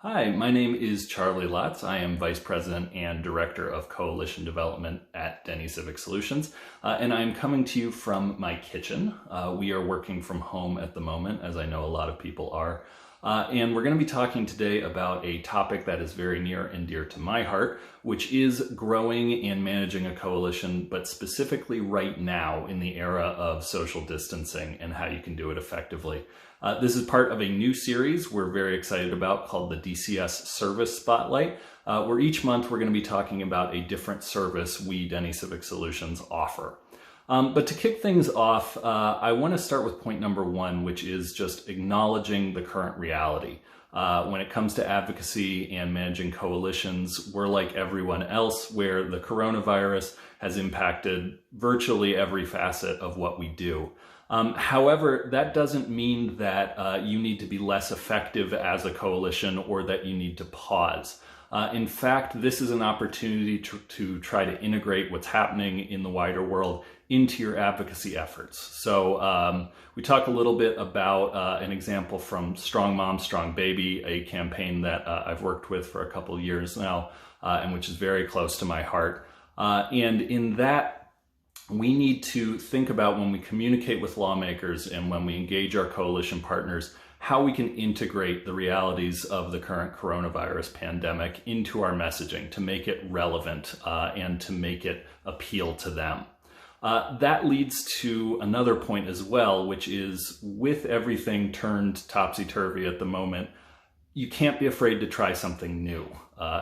Hi, my name is Charlie Lotz. I am Vice President and Director of Coalition Development at Denny Civic Solutions, and I'm coming to you from my kitchen. We are working from home at the moment, as I know a lot of people are, and we're going to be talking today about a topic that is very near and dear to my heart, which is growing and managing a coalition, but specifically right now in the era of social distancing and how you can do it effectively. This is part of a new series we're very excited about called the DCS Service Spotlight, where each month we're going to be talking about a different service we, Denny Civic Solutions, offer. But to kick things off, I want to start with point number one, which is just acknowledging the current reality. When it comes to advocacy and managing coalitions, we're like everyone else, where the coronavirus has impacted virtually every facet of what we do. However, that doesn't mean that you need to be less effective as a coalition or that you need to pause. In fact, this is an opportunity to try to integrate what's happening in the wider world into your advocacy efforts. So we talk a little bit about an example from Strong Mom, Strong Baby, a campaign that I've worked with for a couple of years now, and which is very close to my heart. And in that, we need to think about, when we communicate with lawmakers and when we engage our coalition partners, how we can integrate the realities of the current coronavirus pandemic into our messaging to make it relevant and to make it appeal to them. That leads to another point as well, which is, with everything turned topsy-turvy at the moment, you can't be afraid to try something new.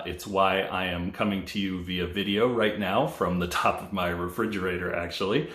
It's why I am coming to you via video right now from the top of my refrigerator, actually.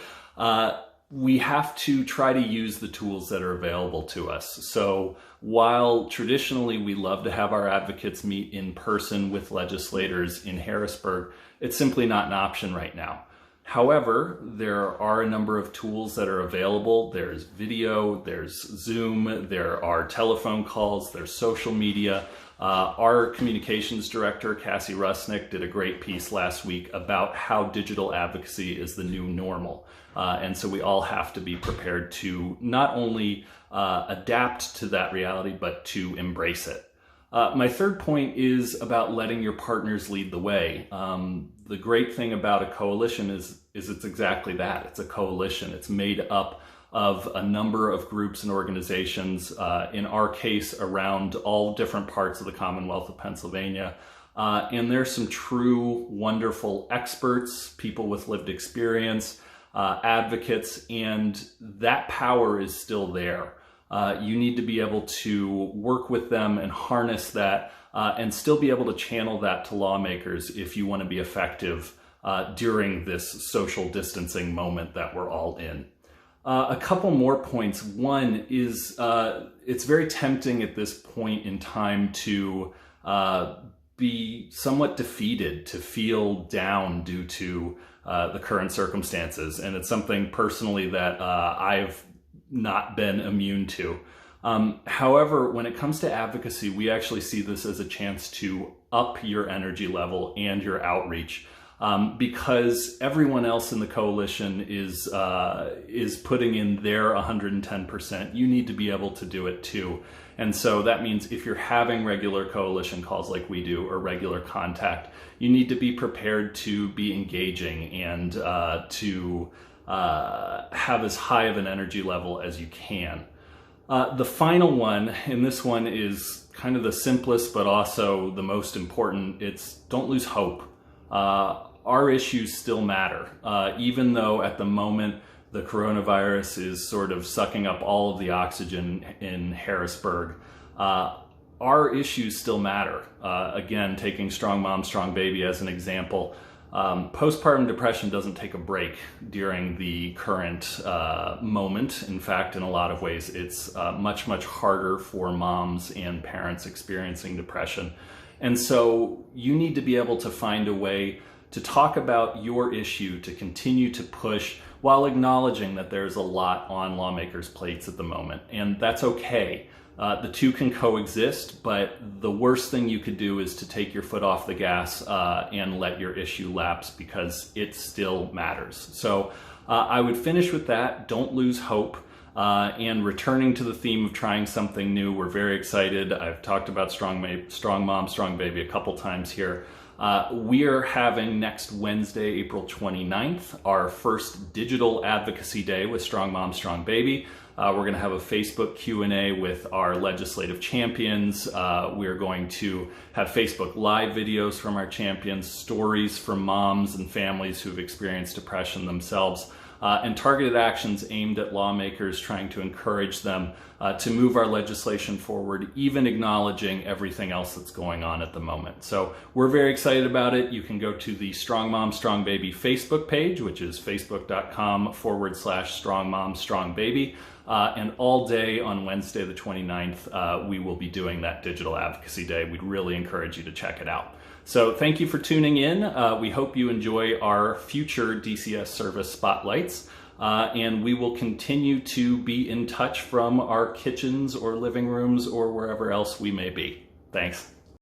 We have to try to use the tools that are available to us. So while traditionally we love to have our advocates meet in person with legislators in Harrisburg, it's simply not an option right now. However, there are a number of tools that are available. There's video, there's Zoom, there are telephone calls, there's social media. Our communications director, Cassie Rusnick, did a great piece last week about how digital advocacy is the new normal. And so we all have to be prepared to not only adapt to that reality, but to embrace it. My third point is about letting your partners lead the way. The great thing about a coalition is it's exactly that. It's a coalition. It's made up of a number of groups and organizations, in our case, around all different parts of the Commonwealth of Pennsylvania. And there's some true, wonderful experts, people with lived experience, advocates, and that power is still there. You need to be able to work with them and harness that and still be able to channel that to lawmakers if you want to be effective during this social distancing moment that we're all in. A couple more points. One is it's very tempting at this point in time to be somewhat defeated, to feel down due to the current circumstances. And it's something personally that I've not been immune to. However, when it comes to advocacy, we actually see this as a chance to up your energy level and your outreach, because everyone else in the coalition is putting in their 110%. You need to be able to do it too. And so that means if you're having regular coalition calls like we do, or regular contact, you need to be prepared to be engaging and to have as high of an energy level as you can. The final one, and this one is kind of the simplest but also the most important, it's don't lose hope. Our issues still matter. Even though at the moment the coronavirus is sort of sucking up all of the oxygen in Harrisburg, our issues still matter. Again, taking Strong Mom, Strong Baby as an example, postpartum depression doesn't take a break during the current moment. In fact, in a lot of ways, it's much, much harder for moms and parents experiencing depression. And so you need to be able to find a way to talk about your issue, to continue to push while acknowledging that there's a lot on lawmakers' plates at the moment. And that's okay. The two can coexist, but the worst thing you could do is to take your foot off the gas and let your issue lapse, because it still matters. So I would finish with that. Don't lose hope. and returning to the theme of trying something new. We're very excited. I've talked about Strong Mom, Strong Baby a couple times here. We are having next Wednesday, April 29th, our first digital advocacy day with Strong Mom, Strong Baby. We're going to have a Facebook Q&A with our legislative champions. We're going to have Facebook Live videos from our champions, stories from moms and families who've experienced depression themselves, and targeted actions aimed at lawmakers, trying to encourage them to move our legislation forward, even acknowledging everything else that's going on at the moment. So we're very excited about it. You can go to the Strong Mom, Strong Baby Facebook page, which is facebook.com/Strong Mom, Strong Baby. And all day on Wednesday, the 29th, we will be doing that digital advocacy day. We'd really encourage you to check it out. So thank you for tuning in. We hope you enjoy our future DCS service spotlights. And we will continue to be in touch from our kitchens or living rooms or wherever else we may be. Thanks.